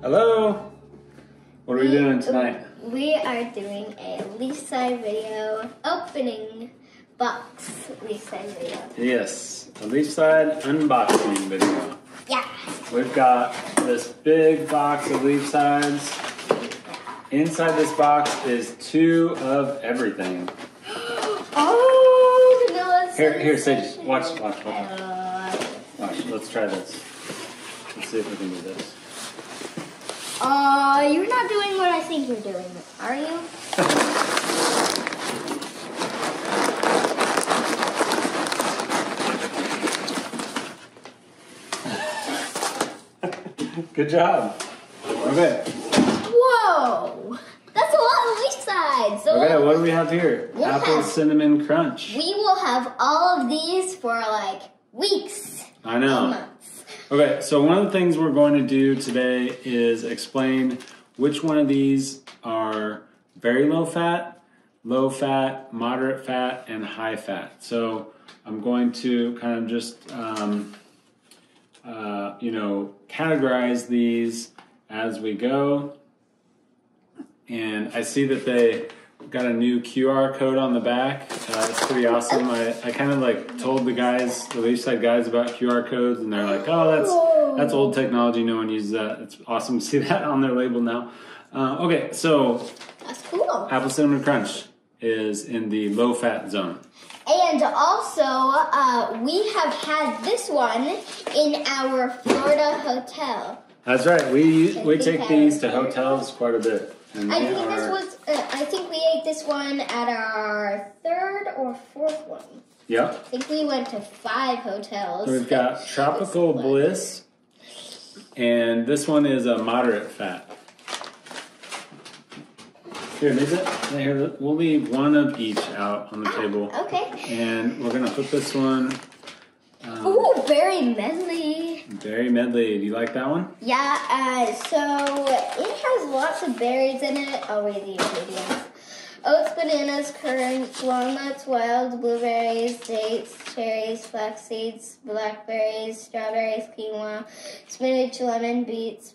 Hello! What are we doing tonight? We are doing a LeafSide video, opening box LeafSide video. Yes, a LeafSide unboxing video. Yeah. We've got this big box of LeafSides. Inside this box is 2 of everything. Oh, vanilla. Here, Sage, watch. Watch, let's try this. Let's see if we can do this. You're not doing what I think you're doing, are you? Good job. Okay. Whoa! That's a lot of LeafSide. So Okay, what do we have here? We'll Apple have- cinnamon crunch. we will have all of these for like weeks. I know. Months. Okay, so one of the things we're going to do today is explain which one of these are very low fat, moderate fat, and high fat. So I'm going to kind of just, categorize these as we go. And I see that they got a new QR code on the back. It's pretty awesome. I kind of like told the guys, the LeafSide guys, about QR codes, and they're like, "Oh, that's old technology. No one uses that." It's awesome to see that on their label now. Okay, so That's cool. Apple Cinnamon Crunch is in the low fat zone. And also, we have had this one in our Florida hotel. That's right. We take these to hotels quite a bit. And I think we ate this one at our 3rd or 4th one. Yep. I think we went to 5 hotels. So we've got Tropical Bliss, and this one is a moderate fat. Here, here, we'll leave one of each out on the table. Okay. And we're gonna put this one. Ooh, berry medley. Berry medley. Do you like that one? Yeah. So it has lots of berries in it. I'll read the ingredients: oats, bananas, currants, walnuts, wild blueberries, dates, cherries, flax seeds, blackberries, strawberries, quinoa, spinach, lemon, beets,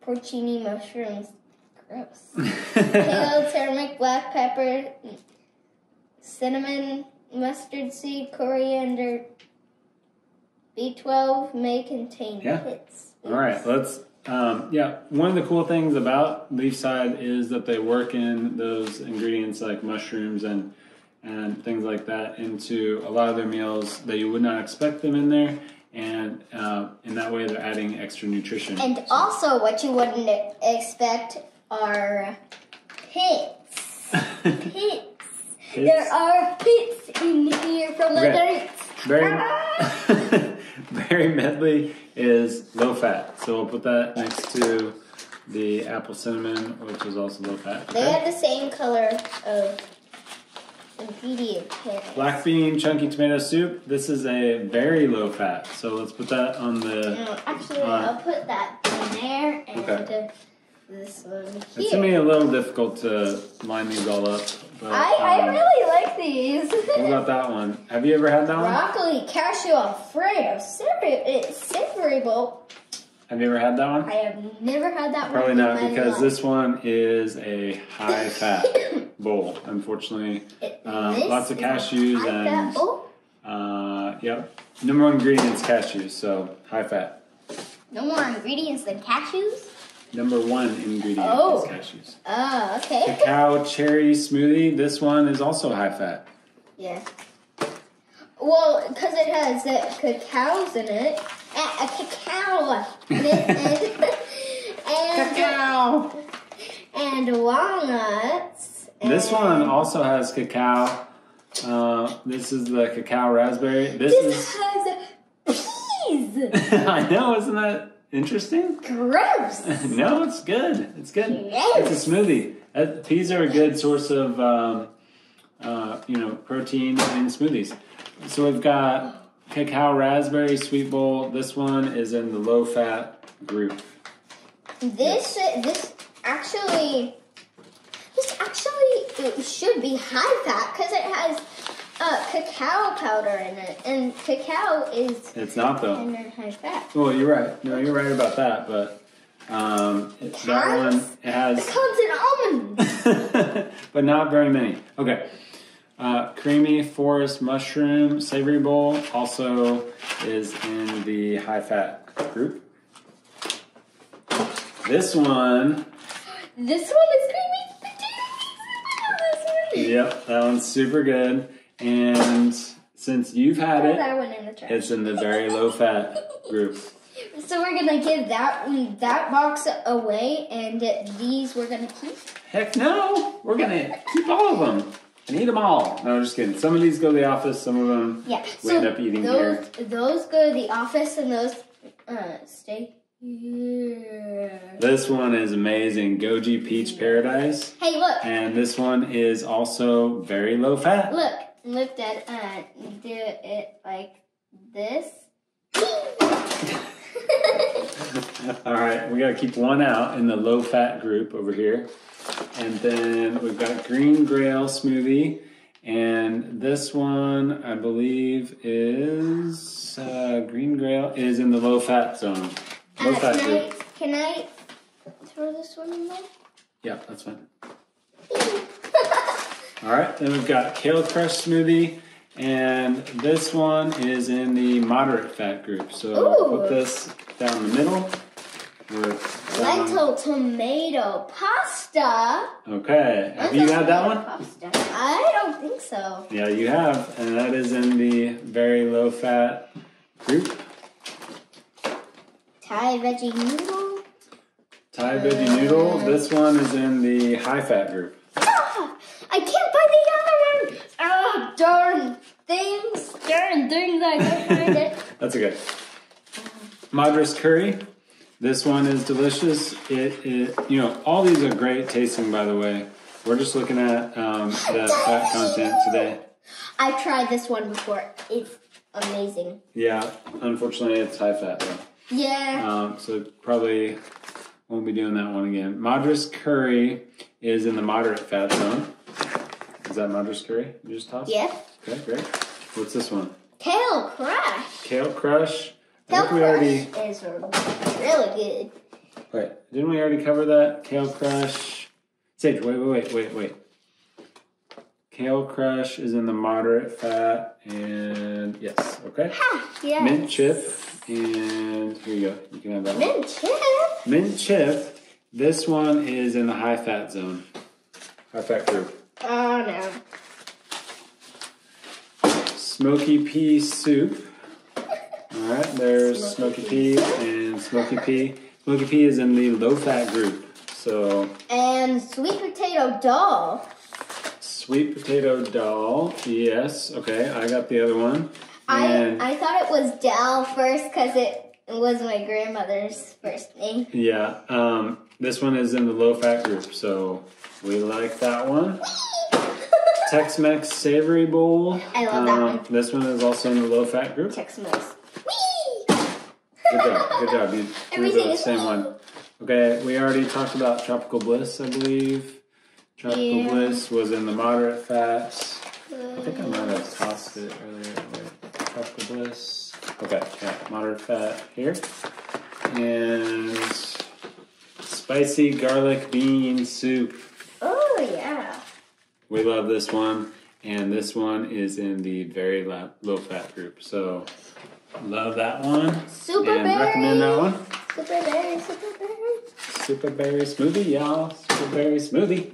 porcini mushrooms. Gross. Kale, turmeric, black pepper, cinnamon, mustard seed, coriander. B12 may contain pits. All right, let's. One of the cool things about LeafSide is that they work in those ingredients like mushrooms and things like that into a lot of their meals that you would not expect them in there, and in that way they're adding extra nutrition. And also, what you wouldn't expect are pits. Pits. There are pits in here from the dirt. Berry medley is low fat, so we'll put that next to the apple cinnamon, which is also low fat. Okay? They have the same color of ingredient pits. Black bean chunky tomato soup. This is a very low fat, so let's put that on the. Actually, I'll put that in there and this one here. It's gonna be a little difficult to line these all up. But, I really like these. What about that one? Have you ever had that one? Broccoli, cashew, Alfredo, savory bowl. Have you ever had that one? I have never had that one. Probably not, because this one is a high fat bowl. Unfortunately, lots of cashews and number 1 ingredient is cashews, so high fat. No more ingredients than cashews? Number 1 ingredient is cashews. Oh, okay. Cacao cherry smoothie. This one is also high fat. Yeah. Well, because it has cacaos in it. A cacao in it. Cacao! And walnuts. This one also has cacao. This is the cacao raspberry. This has peas! I know, isn't that interesting? Gross! No, it's good. It's good. Yes. It's a smoothie. Peas are a good source of, protein in smoothies. So we've got cacao raspberry sweet bowl. This one is in the low fat group. This actually it should be high fat because it has cacao powder in it, and cacao is. It's not though. And high fat. Well, you're right. No, you're right about that. But That one, it has... Pecans and almonds. but not very many. Okay. Creamy forest mushroom savory bowl also is in the high-fat group. This one... This one is creamy potatoes. Yep, that one's super good. And since you've had it, that one in the trash. it's in the very low-fat group. So we're gonna give that box away, and these we're gonna keep. Heck no! We're gonna keep all of them and eat them all. No, just kidding. Some of these go to the office. Some of them we end up eating here. Those go to the office, and those stay here. This one is amazing. Goji Peach Paradise. Hey, look. And this one is also very low fat. Look, Dad. Do it like this. All right, we gotta keep one out in the low fat group over here. And then we've got Green Grail Smoothie. And this one, I believe, is Green Grail is in the low fat zone. Low fat group. Can I throw this one in there? Yeah, that's fine. All right, then we've got Kale Crush Smoothie. And this one is in the moderate fat group. So I'll put this down the middle. Lentil tomato pasta. Okay. Have you had that one? Pasta. I don't think so. Yeah, you have. And that is in the very low fat group. Thai veggie noodle. Thai veggie noodle. This one is in the high fat group. Ah, I can't find the other one. Oh, darn things. I can't find it. That's okay. Madras Curry. This one is delicious. All these are great tasting, by the way. We're just looking at the fat content today. I've tried this one before. It's amazing. Yeah, unfortunately, it's high fat, though. Yeah. So probably won't be doing that one again. Madras Curry is in the moderate fat zone. Is that Madras Curry you just tossed? Yeah. Okay, great. What's this one? Kale Crush. Kale Crush. Kale Crush is really good. Wait, didn't we already cover that? Kale Crush. Sage, wait. Kale Crush is in the moderate fat, and yes, okay. Yes. Mint Chip, and here you go. You can have that one. Mint Chip? Mint Chip. This one is in the high fat zone. High fat group. Oh, no. Smoky Pea Soup. Alright, there's Smoky Pea and Smoky Pea. Smoky Pea is in the low fat group. So and sweet potato dal. Sweet potato dal, yes. Okay, I got the other one. I thought it was Dal first because it was my grandmother's first name. Yeah, this one is in the low fat group, so we like that one. Tex-Mex Savory Bowl. I love that one. This one is also in the low fat group. Tex-Mex. Good job. You Everything the is same one. Okay, we already talked about Tropical Bliss, I believe. Tropical Bliss was in the moderate fat. I think I might have tossed it earlier. Wait, Tropical Bliss. Okay, yeah, moderate fat here. And spicy garlic bean soup. Oh, yeah. We love this one. And this one is in the very low fat group. So, love that one. Super and berry. Recommend that one. Super berry. Super berry smoothie, y'all. Super berry smoothie.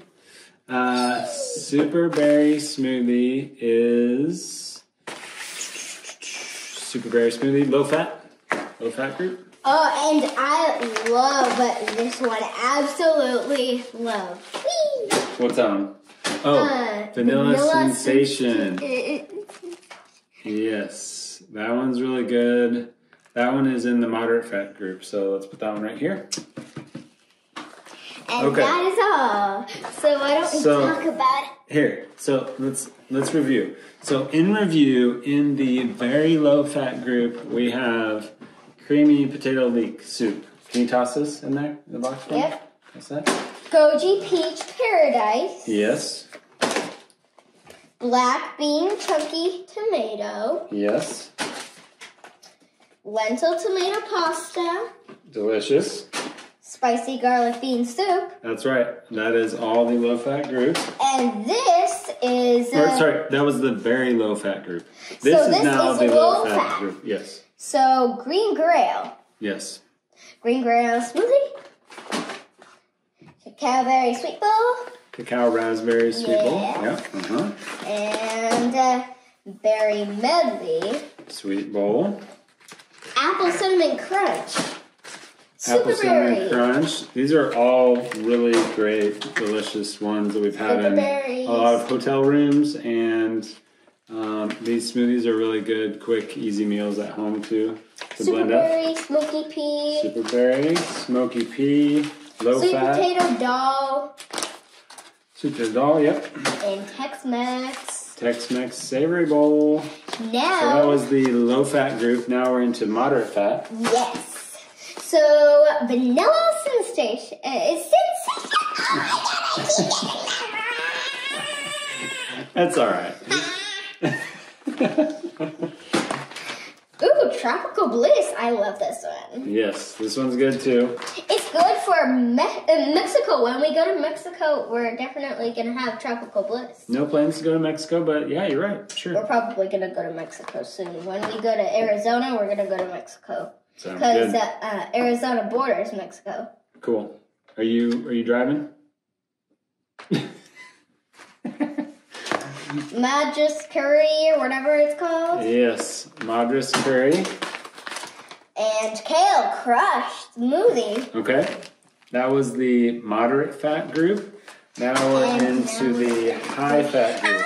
Super berry smoothie is super berry smoothie, low fat group. Oh, and I love this one. Absolutely love. What's that one? Oh, vanilla sensation. Yes, that one's really good. That one is in the moderate fat group, so let's put that one right here. And that is all. So why don't we talk about it? Here, so let's review. So in the very low fat group, we have creamy potato leek soup. Can you toss this in there in the box? Yep. What's that? Goji Peach Paradise. Yes. Black bean chunky tomato. Yes. Lentil tomato pasta. Delicious. spicy garlic bean soup. That's right. That is all the low-fat groups. And this is... sorry, that was the very low-fat group. This so is this now is the low-fat low-fat group. Yes. So green Grail. Yes. Green Grail smoothie. Cacao berry sweet bowl. Cacao raspberry sweet bowl. Yeah. And berry medley. Sweet bowl. Apple cinnamon crunch. Apple cinnamon Superberry. crunch. These are all really great, delicious ones that we've had in a lot of hotel rooms, and these smoothies are really good, quick, easy meals at home too to blend up. Superberry, smoky pea. Superberry, smoky pea, low Sweet fat. potato dal. Sweet potato dal, yep. And Tex-Mex. Tex-Mex savory bowl. Now. So that was the low fat group. Now we're into moderate fat. Yes. So vanilla sensation is That's all right. Ooh, tropical bliss. I love this one. Yes, this one's good too. It's good for Mexico. When we go to Mexico, we're definitely going to have tropical bliss. No plans to go to Mexico, but yeah, you're right. Sure. We're probably going to go to Mexico soon. When we go to Arizona, we're going to go to Mexico. Sounds Because good. Arizona borders Mexico. Cool. Are you driving? Madras Curry or whatever it's called. Yes, Madras Curry. And Kale crushed smoothie. Okay. That was the moderate fat group. Now we're into the high fat group.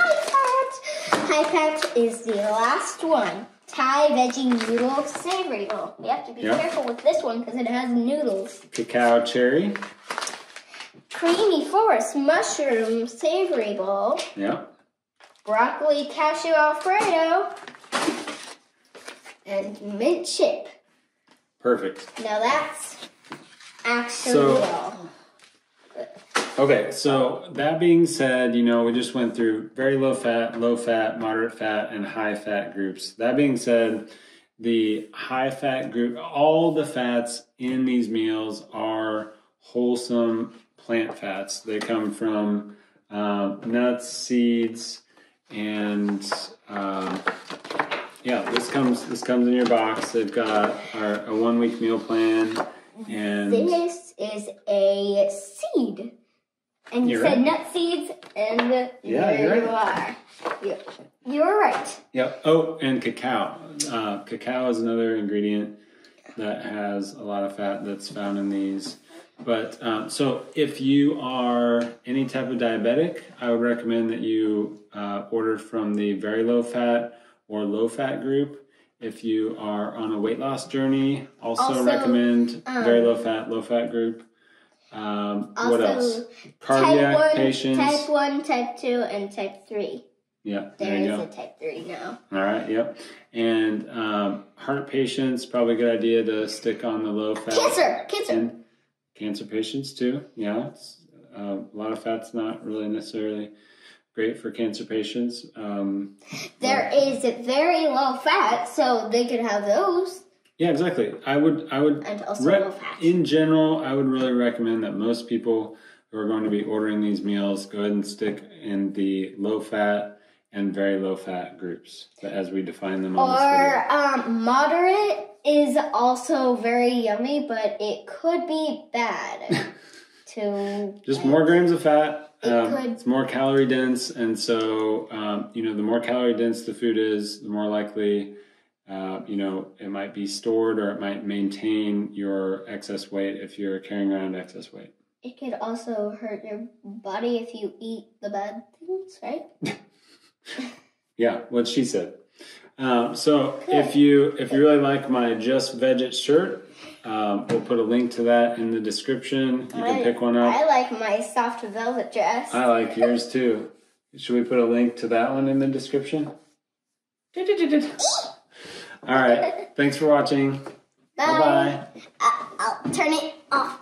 High fat is the last one. Thai veggie noodle savory bowl. You have to be careful with this one because it has noodles. Cacao cherry. Creamy forest mushroom savory bowl. Yeah. Broccoli cashew alfredo. And mint chip. Perfect. Now that's actually all. Okay, so that being said, we just went through very low fat, moderate fat, and high fat groups. That being said, the high fat group, all the fats in these meals are wholesome plant fats. They come from nuts, seeds, and this comes in your box. They've got a 1 week meal plan, and this is a seed. And you said nut seeds, and there you are. You're right. Yep. Oh, and cacao. Cacao is another ingredient that has a lot of fat that's found in these. But so if you are any type of diabetic, I would recommend that you order from the very low fat or low fat group. If you are on a weight loss journey, also recommend very low fat group. What else? Cardiac patients. Type 1, type 2, and type 3. Yeah, there is a type 3 now. All right, yep. And heart patients, probably a good idea to stick on the low fat. Cancer. And cancer patients too, yeah. A lot of fat's not really necessarily great for cancer patients. There is very low fat, so they could have those. Yeah, exactly. I would, and also low fat. In general, I would really recommend that most people who are going to be ordering these meals go ahead and stick in the low fat and very low fat groups, as we define them on this video. Moderate is also very yummy, but it could be bad to just more grams of fat. It's more calorie dense, and so the more calorie dense the food is, the more likely it might be stored, or it might maintain your excess weight if you're carrying around excess weight. It could also hurt your body if you eat the bad things, right? Yeah, what she said. So if you really like my Just Veg It shirt, we'll put a link to that in the description. You can pick one up. I like my soft velvet dress. I like yours too. Should we put a link to that one in the description? All right. Thanks for watching. Bye. Bye-bye. I'll turn it off.